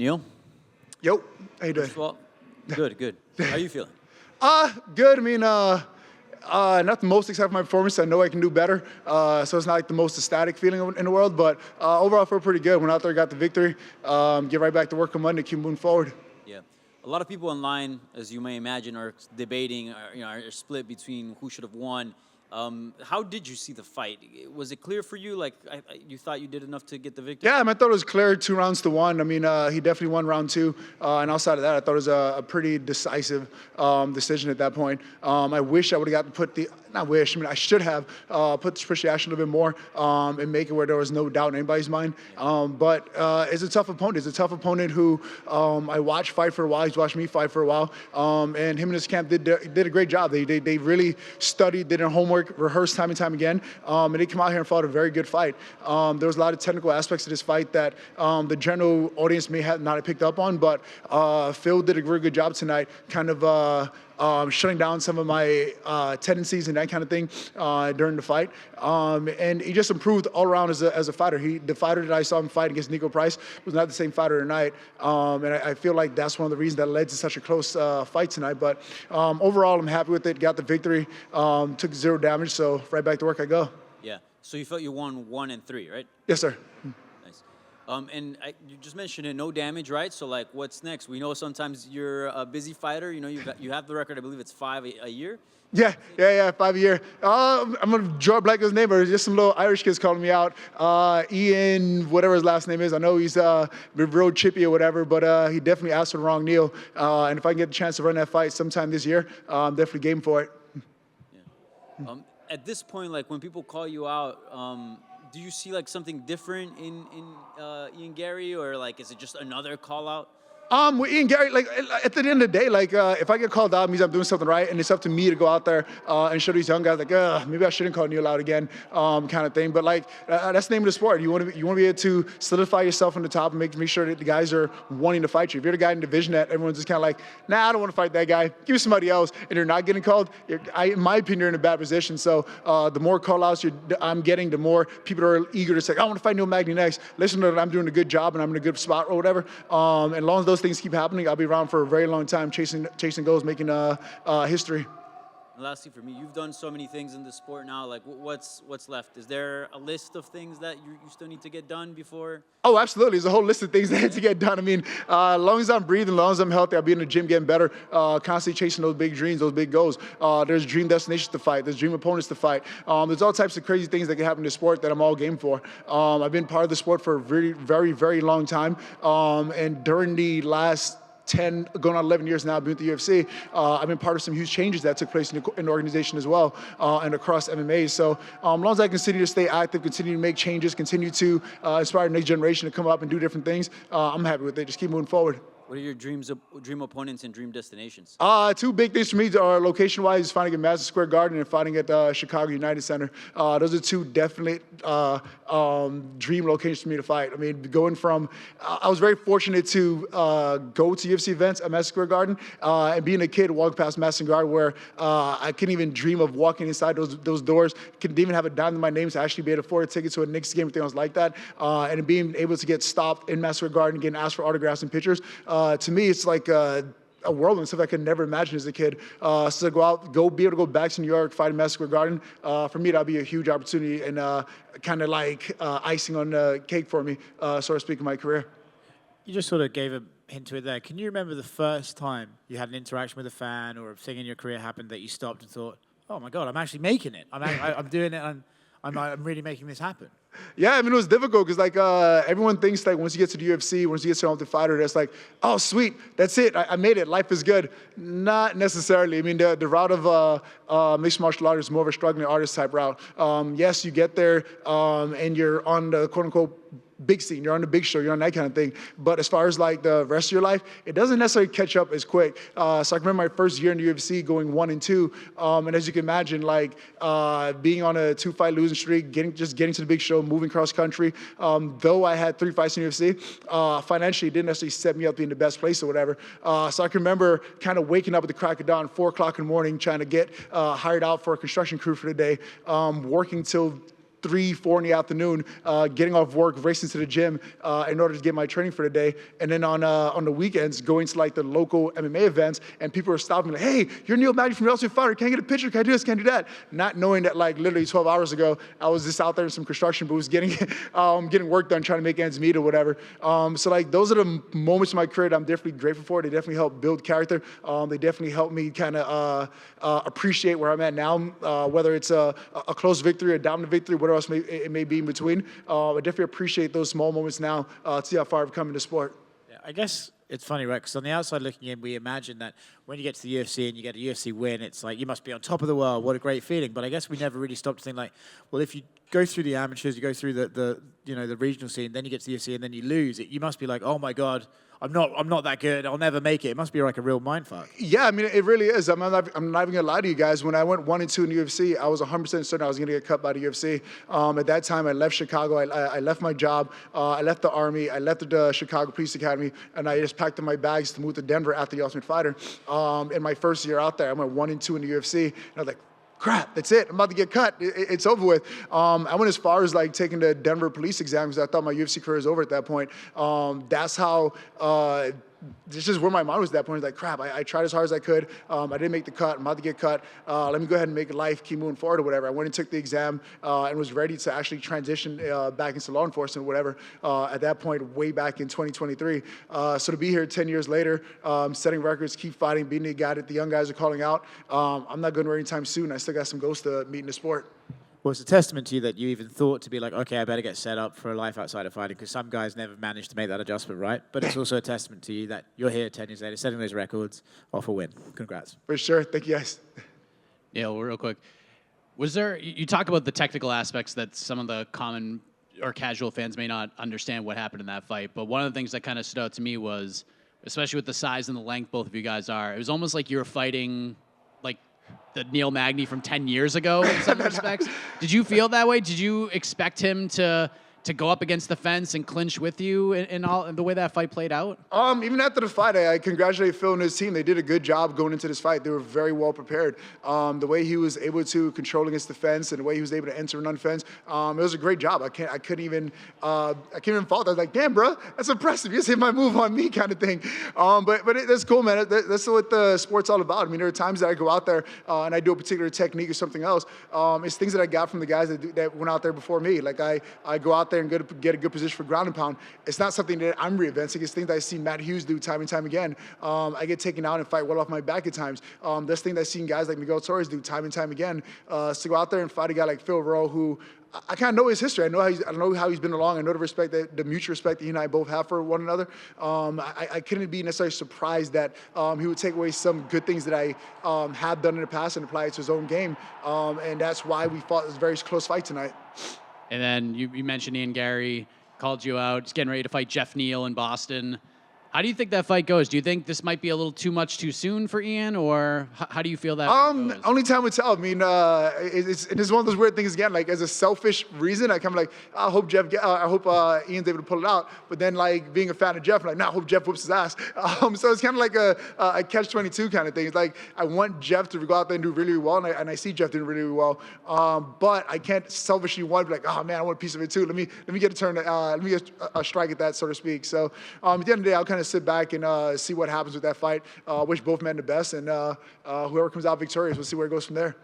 Neil? Yo, how you doing? Well, good, good. How are you feeling? Good. I mean, not the most excited for my performance. I know I can do better. So it's not like the most ecstatic feeling in the world, but overall I feel pretty good. Went out there, got the victory. Get right back to work on Monday, keep moving forward. Yeah. A lot of people online, as you may imagine, are debating, are split between who should have won. How did you see the fight? Was it clear for you? Like, you thought you did enough to get the victory? Yeah, I thought it was clear 2 rounds to 1. I mean, he definitely won round 2. And outside of that, I thought it was a pretty decisive decision at that point. I wish I would have got to put I should have put the action a little bit more and make it where there was no doubt in anybody's mind. But it's a tough opponent. It's a tough opponent who I watched fight for a while. He's watched me fight for a while. And him and his camp did a great job. They really studied, did their homework, rehearsed time and time again, and they come out here and fought a very good fight. There was a lot of technical aspects to this fight that the general audience may have not picked up on, but Phil did a very good job tonight, kind of shutting down some of my tendencies and that kind of thing during the fight. And he just improved all around as a fighter. The fighter that I saw him fight against Nico Price was not the same fighter tonight. And I feel like that's one of the reasons that led to such a close fight tonight. But overall, I'm happy with it. Got the victory. Took 0 damage, so right back to work I go. Yeah. So you felt you won 1 and 3, right? Yes, sir. Nice. And you just mentioned it, no damage, right? So, like, what's next? We know sometimes you're a busy fighter. You know, you have the record. I believe it's 5 a year. Yeah, 5 a year. I'm gonna draw a blank his name, but just some little Irish kids calling me out. Ian, whatever his last name is. I know he's real chippy or whatever, but he definitely asked for the wrong Neil. And if I can get the chance to run that fight sometime this year, I'm definitely game for it. Yeah. At this point, like when people call you out, do you see like something different in Ian Garry, or like is it just another call out? With Ian Garry, like at the end of the day, like if I get called out, it means I'm doing something right, and it's up to me to go out there and show these young guys, like, maybe I shouldn't call Neil out again, kind of thing. But like that's the name of the sport. You want to be able to solidify yourself on the top and make sure that the guys are wanting to fight you. If you're the guy in the division that everyone's just kind of like, nah, I don't want to fight that guy. Give me somebody else, and you're not getting called. In my opinion, you're in a bad position. So the more call outs I'm getting, the more people are eager to say, I want to fight Neil Magny next. Listen to that I'm doing a good job and I'm in a good spot or whatever. And as long as those things keep happening, I'll be around for a very long time chasing goals, making history. And lastly, for me, you've done so many things in the sport now. Like, what's left? Is there a list of things that you still need to get done before? Oh, absolutely. There's a whole list of things that need to get done. I mean, as long as I'm breathing, as long as I'm healthy, I'll be in the gym getting better, constantly chasing those big dreams, those big goals. There's dream destinations to fight. There's dream opponents to fight. There's all types of crazy things that can happen in the sport that I'm all game for. I've been part of the sport for a very, very, very long time. And during the last 10, going on 11 years now, I've been with the UFC. I've been part of some huge changes that took place in the organization as well, and across MMA. So as long as I continue to stay active, continue to make changes, continue to inspire the next generation to come up and do different things, I'm happy with it. Just keep moving forward. What are your dream opponents and dream destinations? 2 big things for me are location-wise, fighting at Madison Square Garden and fighting at Chicago United Center. Those are 2 definite dream locations for me to fight. I mean, going from, I was very fortunate to go to UFC events at Madison Square Garden, and being a kid walking past Madison Square Garden where I couldn't even dream of walking inside those doors, couldn't even have a dime in my name to actually be able to afford a ticket to a Knicks game or things like that, and being able to get stopped in Madison Square Garden, getting asked for autographs and pictures. To me, it's like a world and stuff I could never imagine as a kid. So to be able to go back to New York, fight in Madison Square Garden, for me, that'd be a huge opportunity and kind of like icing on the cake for me, so to speak, in my career. You just sort of gave a hint to it there. Can you remember the first time you had an interaction with a fan or a thing in your career happened that you stopped and thought, oh my God, I'm actually making it. I'm doing it, and I'm really making this happen? Yeah, I mean, it was difficult because, like, everyone thinks, like, once you get to the UFC, once you get to an Ultimate Fighter, that's like, oh, sweet, that's it, I made it, life is good. Not necessarily. I mean, the route of mixed martial arts is more of a struggling artist type route. Yes, you get there, and you're on the quote-unquote big scene, you're on the big show, you're on that kind of thing. But as far as like the rest of your life, it doesn't necessarily catch up as quick. So I can remember my first year in the UFC going 1 and 2. And as you can imagine, like being on a 2-fight losing streak, getting to the big show, moving cross country. Though I had 3 fights in the UFC, financially it didn't necessarily set me up to be in the best place or whatever. So I can remember kind of waking up at the crack of dawn, 4 o'clock in the morning, trying to get hired out for a construction crew for the day, working till 3, 4 in the afternoon, getting off work, racing to the gym in order to get my training for the day. And then on the weekends, going to like the local MMA events, and people are stopping me like, hey, you're Neil Magny from the Ultimate Fighter. Can I get a picture? Can I do this? Can I do that? Not knowing that like literally 12 hours ago, I was just out there in some construction booths getting work done, trying to make ends meet or whatever. So like those are the moments in my career that I'm definitely grateful for. They definitely help build character. They definitely help me kind of appreciate where I'm at now, whether it's a close victory, a dominant victory, whatever else it may be in between. I definitely appreciate those small moments now to see how far I've come in the sport. Yeah, I guess it's funny, right? Because on the outside looking in, we imagine that when you get to the UFC and you get a UFC win, it's like you must be on top of the world. What a great feeling! But I guess we never really stopped to think like, well, if you go through the amateurs, you go through the regional scene, then you get to the UFC and then you lose, you must be like, oh my god, I'm not that good. I'll never make it. It must be like a real mindfuck. Yeah, I mean, it really is. I'm not even gonna lie to you guys. When I went 1-2 in the UFC, I was 100% certain I was gonna get cut by the UFC. At that time, I left Chicago. I left my job. I left the Army. I left the Chicago Police Academy, and I just packed up my bags to move to Denver after the Ultimate Fighter. In my first year out there, I went 1-2 in the UFC, and I was like, crap, that's it. I'm about to get cut. It's over with. I went as far as like taking the Denver police exam because I thought my UFC career was over at that point. That's how. This is where my mind was at that point. It was like, crap, I tried as hard as I could. I didn't make the cut. I'm about to get cut. Let me go ahead and make a life, keep moving forward or whatever. I went and took the exam and was ready to actually transition back into law enforcement or whatever at that point, way back in 2023. So to be here 10 years later, setting records, keep fighting, being the guy that the young guys are calling out, I'm not going anywhere anytime soon. I still got some goals to meet in the sport. Well, it's a testament to you that you even thought to be like, okay, I better get set up for a life outside of fighting, because some guys never manage to make that adjustment, right? But it's also a testament to you that you're here 10 years later, setting those records, off a win. Congrats. For sure. Thank you, guys. Neil, real quick. Was there, you talk about the technical aspects that some of the common or casual fans may not understand what happened in that fight, but one of the things that kind of stood out to me was, especially with the size and the length both of you guys are, it was almost like you were fighting like the Neil Magny from 10 years ago in some respects. Did you feel that way? Did you expect him to go up against the fence and clinch with you in all the way that fight played out? Even after the fight, I congratulate Phil and his team. They did a good job going into this fight. They were very well prepared. The way he was able to control against the fence and the way he was able to enter and unfence, it was a great job. I couldn't even fault. I was like, damn, bro, that's impressive. You just hit my move on me, kind of thing. But that's cool, man. That's what the sport's all about. I mean, there are times that I go out there and I do a particular technique or something else. It's things that I got from the guys that went out there before me. Like I go out there and get a good position for ground and pound. It's not something that I'm reinventing. It's things that I see Matt Hughes do time and time again. I get taken out and fight well off my back at times. That's things that I've seen guys like Miguel Torres do time and time again. So go out there and fight a guy like Phil Rowe, who I kind of know his history. I know how he's been along. I know the mutual respect that he and I both have for one another. I couldn't be necessarily surprised that he would take away some good things that I have done in the past and apply it to his own game. And that's why we fought this very close fight tonight. And then you mentioned Ian Garry called you out. He's getting ready to fight Jeff Neal in Boston. How do you think that fight goes? Do you think this might be a little too much too soon for Ian, or how do you feel that goes? Only time will tell. I mean, it's one of those weird things again. Like as a selfish reason, I come like, I hope Ian's able to pull it out. But then like being a fan of Jeff, I'm like, nah, I hope Jeff whoops his ass. So it's kind of like a catch-22 kind of thing. It's like I want Jeff to go out there and do really, really well, and I see Jeff doing really, really well. But I can't selfishly want to be like, oh man, I want a piece of it too. Let me get a turn. Let me get a strike at that, so to speak. So at the end of the day, I'll kind of sit back and see what happens with that fight. Wish both men the best, and whoever comes out victorious, we'll see where it goes from there.